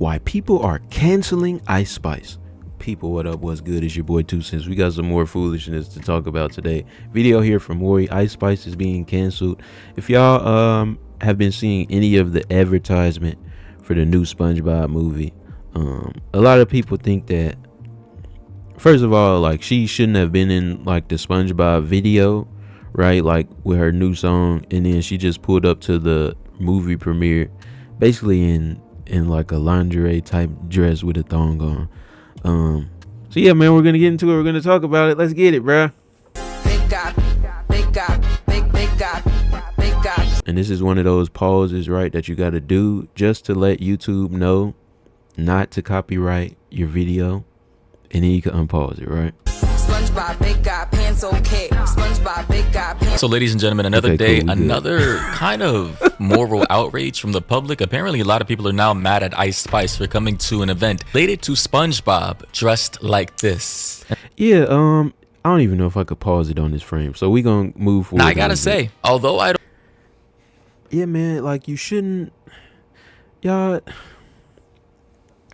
why people are canceling Ice Spice. People, what up? What's good? It's your boy TwoCentz. We got some more foolishness to talk about today. Video here from Maury. Ice Spice is being canceled. If y'all have been seeing any of the advertisement for the new SpongeBob movie, a lot of people think that, first of all, like, she shouldn't have been in like the SpongeBob video, right? Like with her new song, and then she just pulled up to the movie premiere basically in like a lingerie type dress with a thong on. So yeah, man, we're gonna get into it. We're gonna talk about it. Let's get it, bruh. And this is one of those pauses, right, that you gotta do just to let YouTube know not to copyright your video, and then you can unpause it, right? SpongeBob, big guy, pants okay. SpongeBob, big guy, pants. So, ladies and gentlemen, another day, cool, another kind of moral outrage from the public. Apparently, a lot of people are now mad at Ice Spice for coming to an event related to SpongeBob dressed like this. Yeah, I don't even know if I could pause it on this frame. So we gonna move forward. Now, I gotta say, although I don't. Yeah, man, like, you shouldn't, y'all.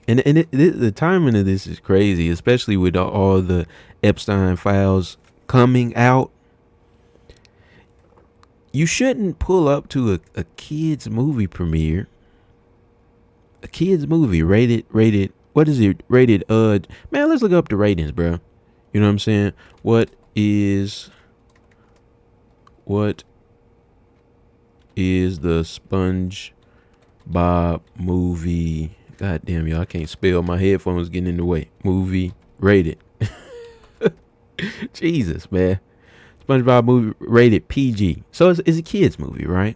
And the timing of this is crazy, especially with all the Epstein files coming out. You shouldn't pull up to a kid's movie premiere. A kid's movie rated, what is it? Rated, man, let's look up the ratings, bro. You know what I'm saying? What is the SpongeBob movie? God damn, y'all, I can't spell. My headphones getting in the way. Movie rated. Jesus, man. SpongeBob movie rated PG. So it's a kid's movie, right?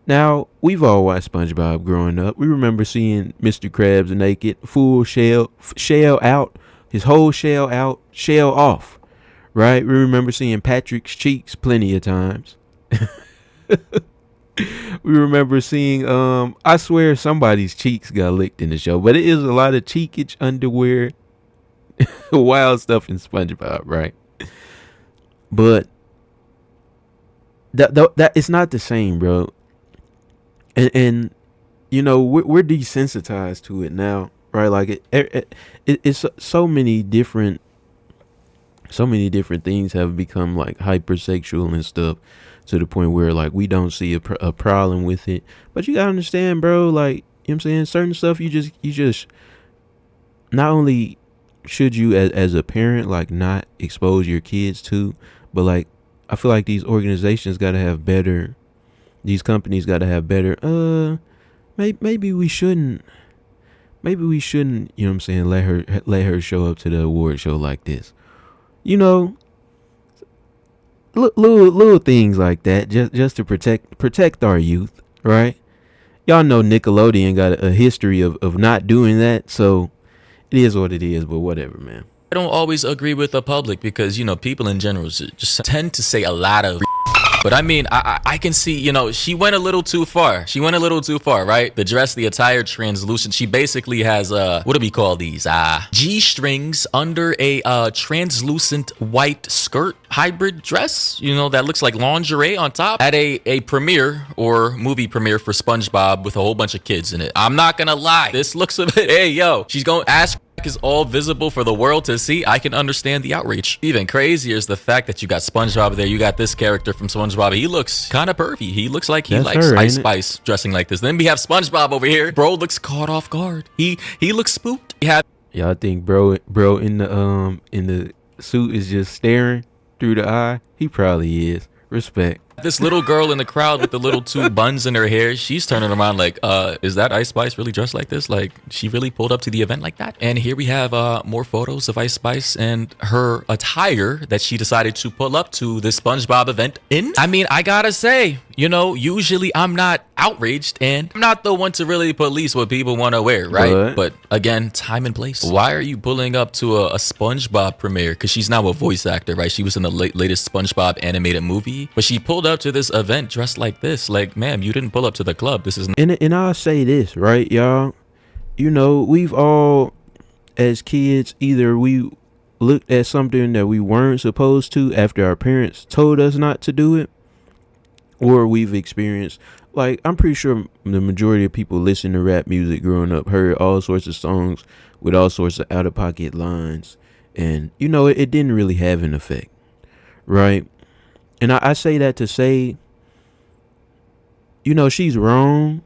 Now, we've all watched SpongeBob growing up. We remember seeing Mr. Krabs naked, full shell out, his whole shell out, shell off, right? We remember seeing Patrick's cheeks plenty of times. We remember seeing, I swear somebody's cheeks got licked in the show, but it is a lot of cheekage, underwear, wild stuff in SpongeBob, right? But that it's not the same, bro. And you know, we're desensitized to it now, right? Like it's so many different things have become like hypersexual and stuff, to the point where, like, we don't see a problem with it. But you gotta understand, bro, like, you know what I'm saying, certain stuff you just not only should you as a parent, like, not expose your kids to, but, like, I feel like these organizations gotta have better, these companies gotta have better, maybe we shouldn't, you know what I'm saying, let her show up to the award show like this, you know. Little things like that, just to protect our youth, right? Y'all know Nickelodeon got a history of not doing that, so it is what it is. But whatever, man. I don't always agree with the public because, you know, people in general just tend to say a lot of. But I mean, I can see, you know, she went a little too far. Right? The dress, the attire, translucent. She basically has, what do we call these? G-strings under a translucent white skirt hybrid dress, you know, that looks like lingerie on top, at a premiere or movie premiere for SpongeBob with a whole bunch of kids in it. I'm not gonna lie. This looks a bit, hey, yo, she's going to ask is all visible for the world to see. I can understand the outrage. Even crazier is the fact that you got SpongeBob there. You got this character from SpongeBob. He looks kind of pervy. He looks like he likes Ice Spice dressing like this. Then we have SpongeBob over here. Bro looks caught off guard. He looks spooked. Y'all think bro in the suit is just staring through the eye? He probably is. Respect. This little girl in the crowd with the little two buns in her hair, she's turning around like, is that Ice Spice really dressed like this? Like, she really pulled up to the event like that? And here we have more photos of Ice Spice and her attire that she decided to pull up to this SpongeBob event in. I mean, I gotta say, you know, usually I'm not outraged and I'm not the one to really police what people want to wear, right? But again, time and place. Why are you pulling up to a SpongeBob premiere? Because she's now a voice actor, right? She was in the latest SpongeBob animated movie, but she pulled up to this event dressed like this. Like, ma'am, you didn't pull up to the club. This is and I'll say this, right, y'all, you know, we've all, as kids, either we looked at something that we weren't supposed to after our parents told us not to do it, or we've experienced, like I'm pretty sure the majority of people listening to rap music growing up heard all sorts of songs with all sorts of out of pocket lines, and it didn't really have an effect, right? And I say that to say, she's wrong,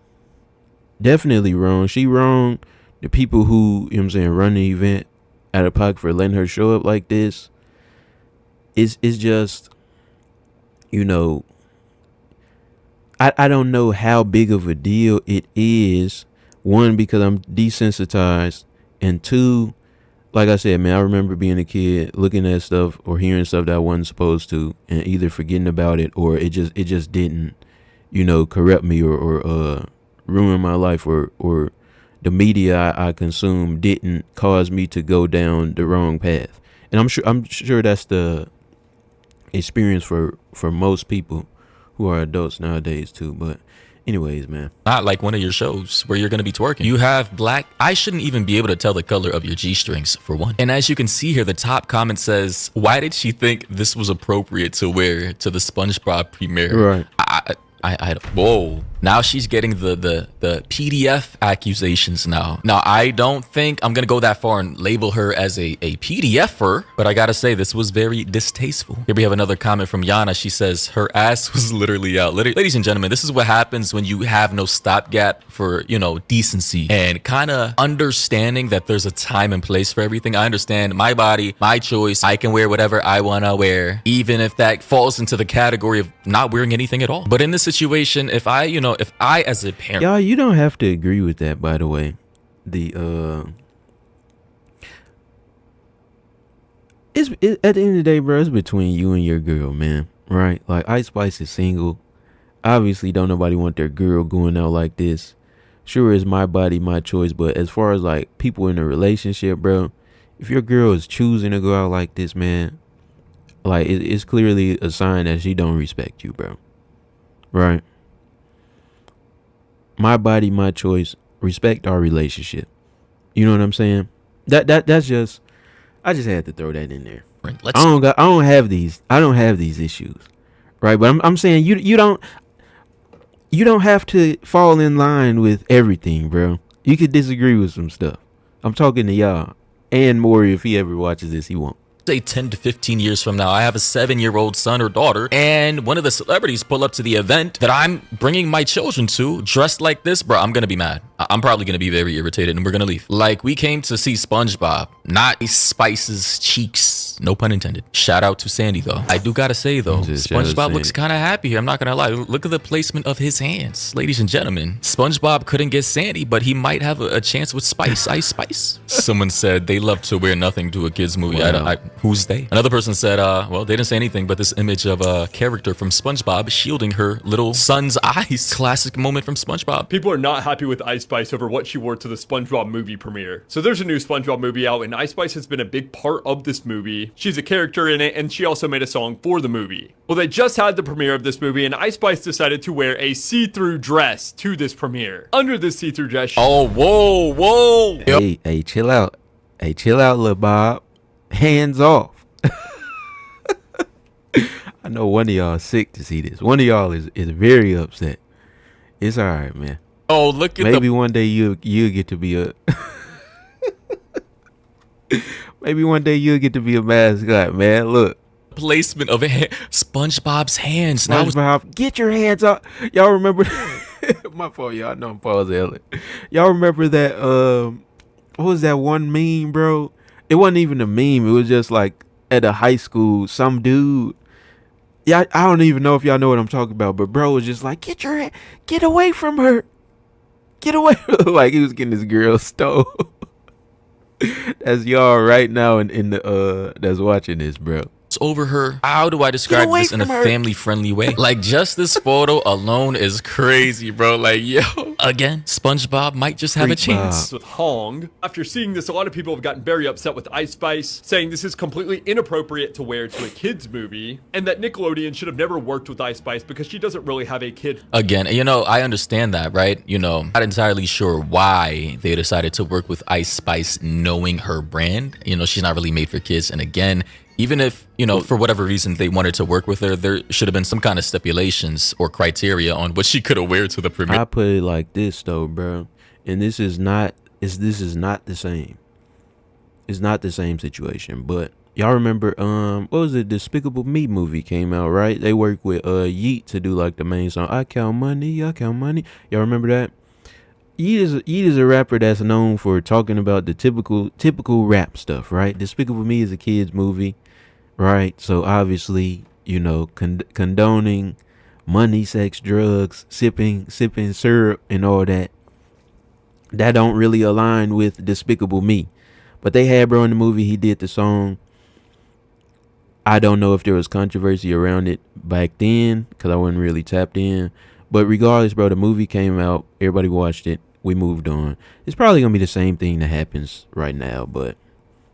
definitely wrong. She wrong. The people who what I'm saying run the event out of pocket for letting her show up like this is just I don't know how big of a deal it is. One, because I'm desensitized, and two, like I said, man, I remember being a kid looking at stuff or hearing stuff that I wasn't supposed to, and either forgetting about it or it just didn't, corrupt me or ruin my life, or the media I consume didn't cause me to go down the wrong path. And I'm sure that's the experience for most people who are adults nowadays too. But anyways, man, not like one of your shows where you're going to be twerking. You have black. I shouldn't even be able to tell the color of your G-strings, for one. And as you can see here, the top comment says, why did she think this was appropriate to wear to the SpongeBob premiere? Right. I whoa. Now she's getting the PDF accusations now. Now, I don't think I'm going to go that far and label her as a PDFer, but I got to say, this was very distasteful. Here we have another comment from Yana. She says her ass was literally out. Ladies and gentlemen, this is what happens when you have no stopgap for, decency and kind of understanding that there's a time and place for everything. I understand my body, my choice. I can wear whatever I want to wear, even if that falls into the category of not wearing anything at all. But in this situation, if I as a parent, y'all, you don't have to agree with that, by the way. It's at the end of the day, bro, it's between you and your girl, man, right? Like, Ice Spice is single. Obviously don't nobody want their girl going out like this. Sure, it's my body, my choice, but as far as like people in a relationship, bro, if your girl is choosing to go out like this, man, like it's clearly a sign that she don't respect you, bro. Right? My body, my choice. Respect our relationship. You know what I'm saying? That's just. I just had to throw that in there. I don't have these issues, right? But I'm saying you don't have to fall in line with everything, bro. You could disagree with some stuff. I'm talking to y'all and Maury. If he ever watches this, he won't. Say 10 to 15 years from now, I have a 7-year-old son or daughter, and one of the celebrities pull up to the event that I'm bringing my children to dressed like this, bro, I'm gonna be mad. I'm probably gonna be very irritated, and we're gonna leave. Like, we came to see SpongeBob, not Spice's cheeks. No pun intended. Shout out to Sandy, though. I do gotta say, though, SpongeBob looks kind of happy here. I'm not gonna lie. Look at the placement of his hands. Ladies and gentlemen, SpongeBob couldn't get Sandy, but he might have a chance with Spice. Ice Spice. Someone said they love to wear nothing to a kid's movie. Wow. Who's they? Another person said, well, they didn't say anything, but this image of a character from SpongeBob shielding her little son's eyes. Classic moment from SpongeBob. People are not happy with Ice Spice over what she wore to the SpongeBob movie premiere. So there's a new SpongeBob movie out, and Ice Spice has been a big part of this movie. She's a character in it, and she also made a song for the movie. Well, they just had the premiere of this movie, and Ice Spice decided to wear a see-through dress to this premiere. Under this see-through dress, oh, whoa. Hey, chill out. Hey, chill out, Lil Bob. Hands off. I know one of y'all is sick to see this. One of y'all is very upset. It's all right, man. Oh, look at maybe one day you'll get to be a maybe one day you'll get to be a mascot, man. Look, placement of SpongeBob's hands. SpongeBob, get your hands up. Y'all remember? My fault, y'all. I know I'm pausing. Y'all remember that? What was that one meme, bro? It wasn't even a meme. It was just like at a high school, some dude. Yeah, I don't even know if y'all know what I'm talking about, but bro was just like, get away from her. Get away. Like he was getting his girl stole. That's y'all right now in the that's watching this, bro. Over her. How do I describe this in a family-friendly way? Like, just this photo alone is crazy, bro. Like, yo, again, SpongeBob might just have a chance. With Hong. After seeing this, a lot of people have gotten very upset with Ice Spice, saying this is completely inappropriate to wear to a kid's movie, and that Nickelodeon should have never worked with Ice Spice because she doesn't really have a kid. Again, I understand that, right? Not entirely sure why they decided to work with Ice Spice knowing her brand. She's not really made for kids. And again, Even if, you know, for whatever reason they wanted to work with her, there should have been some kind of stipulations or criteria on what she could have wear to the premiere. I put it like this though, bro, and this is not the same. It's not the same situation, but y'all remember what was it? Despicable Me movie came out, right? They worked with Yeet to do like the main song. I count money, I count money. Y'all remember that? Yeet is a rapper that's known for talking about the typical rap stuff, right? Despicable Me is a kids movie, right? So obviously, you know, condoning money, sex, drugs, sipping syrup, and all that. That don't really align with Despicable Me. But they had bro in the movie. He did the song. I don't know if there was controversy around it back then because I wasn't really tapped in. But regardless, bro, the movie came out. Everybody watched it. We moved on. It's probably going to be the same thing that happens right now. But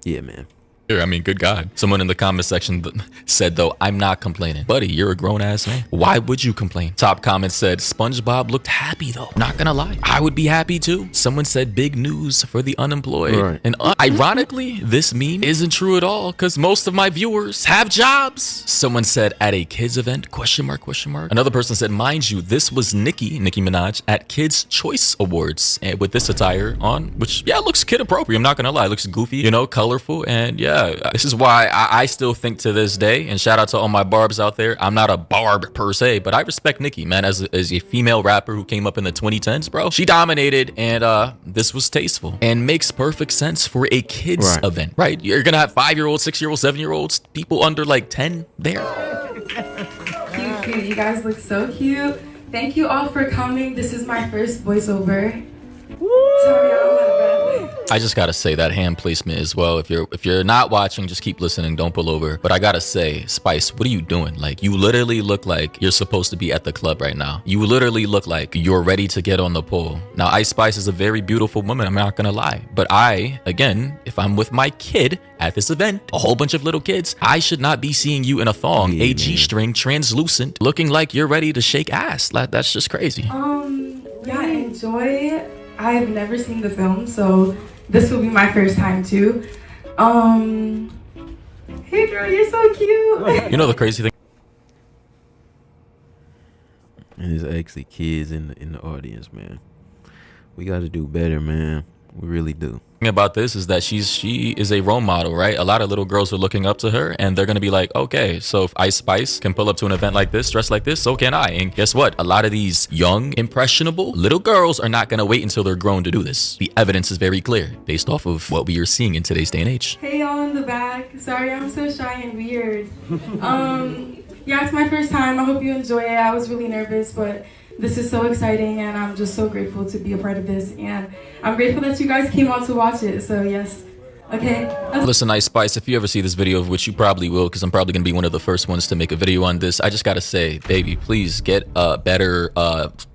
yeah, man. I mean, good God. Someone in the comment section said, though, I'm not complaining. Buddy, you're a grown-ass man. Why would you complain? Top comment said, SpongeBob looked happy, though. Not gonna lie. I would be happy, too. Someone said, big news for the unemployed. Right. And ironically, this meme isn't true at all because most of my viewers have jobs. Someone said, at a kids event, question mark, question mark. Another person said, mind you, this was Nicki Minaj, at Kids' Choice Awards and with this attire on, which, yeah, looks kid appropriate. I'm not gonna lie. It looks goofy, you know, colorful, and yeah. This is why I still think to this day, and shout out to all my barbs out there. I'm not a barb per se, but I respect Nicki, man, as a female rapper who came up in the 2010s, bro. She dominated, and this was tasteful and makes perfect sense for a kids event, right? You're gonna have 5-year-olds, 6-year-olds, 7-year-olds, people under like 10 there. Cute. You guys look so cute. Thank you all for coming. This is my first voiceover. Sorry, I'm out of breath. I just gotta say that hand placement as well. If you're not watching, just keep listening. Don't pull over. But I gotta say, Spice, what are you doing? Like, you literally look like you're supposed to be at the club right now. You literally look like you're ready to get on the pole. Now, Ice Spice is a very beautiful woman. I'm not gonna lie. But I, again, if I'm with my kid at this event, a whole bunch of little kids, I should not be seeing you in a thong, a G-string, translucent, looking like you're ready to shake ass. That's just crazy. Yeah, enjoy. I've never seen the film, so this will be my first time too. Hey girl, you're so cute. You know the crazy thing? And there's actually kids in the audience, man. We got to do better, man. We really do. About this is that she is a role model, right? A lot of little girls are looking up to her, and they're gonna be like, okay, so if Ice Spice can pull up to an event like this, dressed like this, so can I. And guess what? A lot of these young, impressionable little girls are not gonna wait until they're grown to do this. The evidence is very clear based off of what we are seeing in today's day and age. Hey y'all in the back. Sorry, I'm so shy and weird. Yeah, it's my first time. I hope you enjoy it. I was really nervous, but this is so exciting, and I'm just so grateful to be a part of this, and I'm grateful that you guys came out to watch it, so yes. Okay. Listen, Ice Spice, if you ever see this video, of which you probably will, because I'm probably going to be one of the first ones to make a video on this, I just got to say, baby, please get a better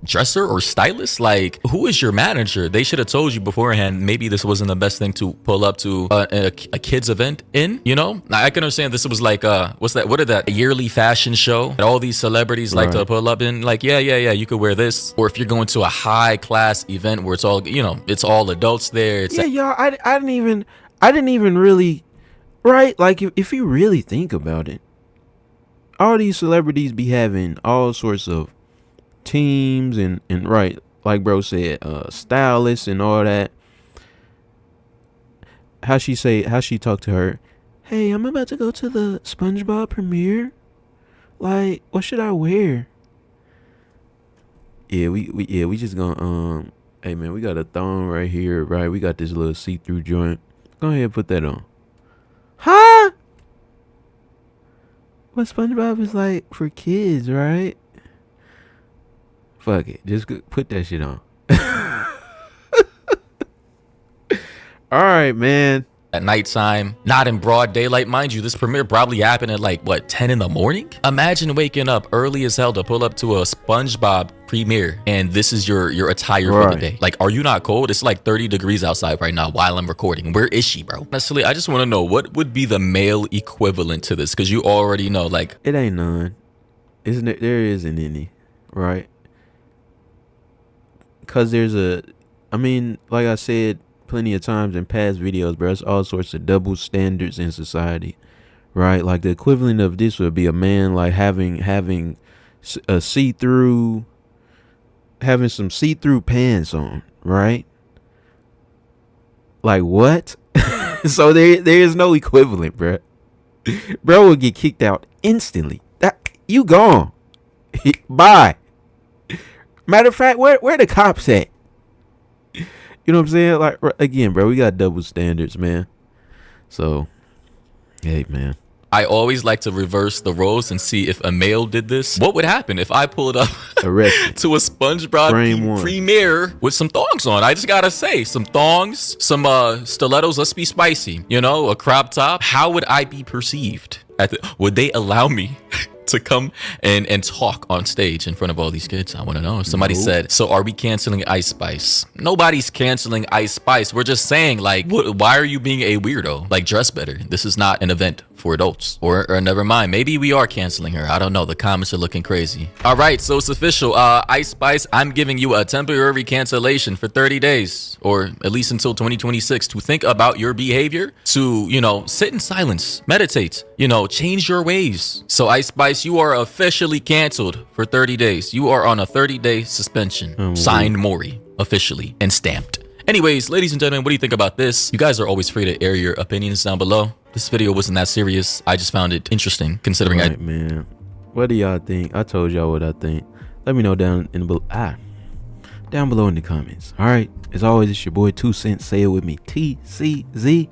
dresser or stylist. Like, who is your manager? They should have told you beforehand, maybe this wasn't the best thing to pull up to a kid's event in, you know? Now, I can understand this was like, what's that? What is that? A yearly fashion show that all these celebrities like to pull up in. Like, yeah, you could wear this. Or if you're going to a high class event where it's all, you know, it's all adults there. It's y'all, I didn't even really, right? Like, if you really think about it, all these celebrities be having all sorts of teams and right, like bro said, stylists and all that. How she talk to her? Hey, I'm about to go to the SpongeBob premiere. Like, what should I wear? Yeah, we just gonna hey man, we got a thong right here, right? We got this little see-through joint. Go ahead and put that on. Huh? But SpongeBob is like for kids, right? Fuck it. Just put that shit on. All right, man. At nighttime, not in broad daylight. Mind you, this premiere probably happened at like, what, 10 in the morning? Imagine waking up early as hell to pull up to a SpongeBob premiere, and this is your attire for the day. Like, are you not cold? It's like 30 degrees outside right now while I'm recording. Where is she, bro? Honestly, I just want to know, what would be the male equivalent to this? Because you already know, like... It ain't none. Isn't it? There isn't any, right? Because there's I mean, like I said plenty of times in past videos, bro, there's all sorts of double standards in society, right? Like the equivalent of this would be a man like having a see-through, having some see-through pants on, right? Like what? So there is no equivalent, bro. Bro will get kicked out instantly. That you gone. Bye. Matter of fact, where the cops at? You know what I'm saying? Like again, bro, we got double standards, man. So, hey, man. I always like to reverse the roles and see if a male did this. What would happen if I pulled up Arrested. to a SpongeBob premiere with some thongs on? I just gotta say, some thongs, some stilettos. Let's be spicy. You know, a crop top. How would I be perceived? Would they allow me to come and talk on stage in front of all these kids? I want to know. Somebody said, so are we canceling Ice Spice? Nobody's canceling Ice Spice. We're just saying, like, why are you being a weirdo? Like, dress better. This is not an event for adults. Or never mind, maybe we are canceling her. I don't know. The comments are looking crazy. All right, so it's official. Ice Spice, I'm giving you a temporary cancellation for 30 days, or at least until 2026, to think about your behavior, to, you know, sit in silence, meditate, you know, change your ways. So Ice Spice, you are officially canceled for 30 days. You are on a 30-day suspension. Signed, Maury, officially, and stamped. Anyways, ladies and gentlemen, what do you think about this? You guys are always free to air your opinions down below. This video wasn't that serious. I just found it interesting, considering man. What do y'all think? I told y'all what I think. Let me know down below in the comments. All right. As always, it's your boy 2Centz. Say it with me. TCZ.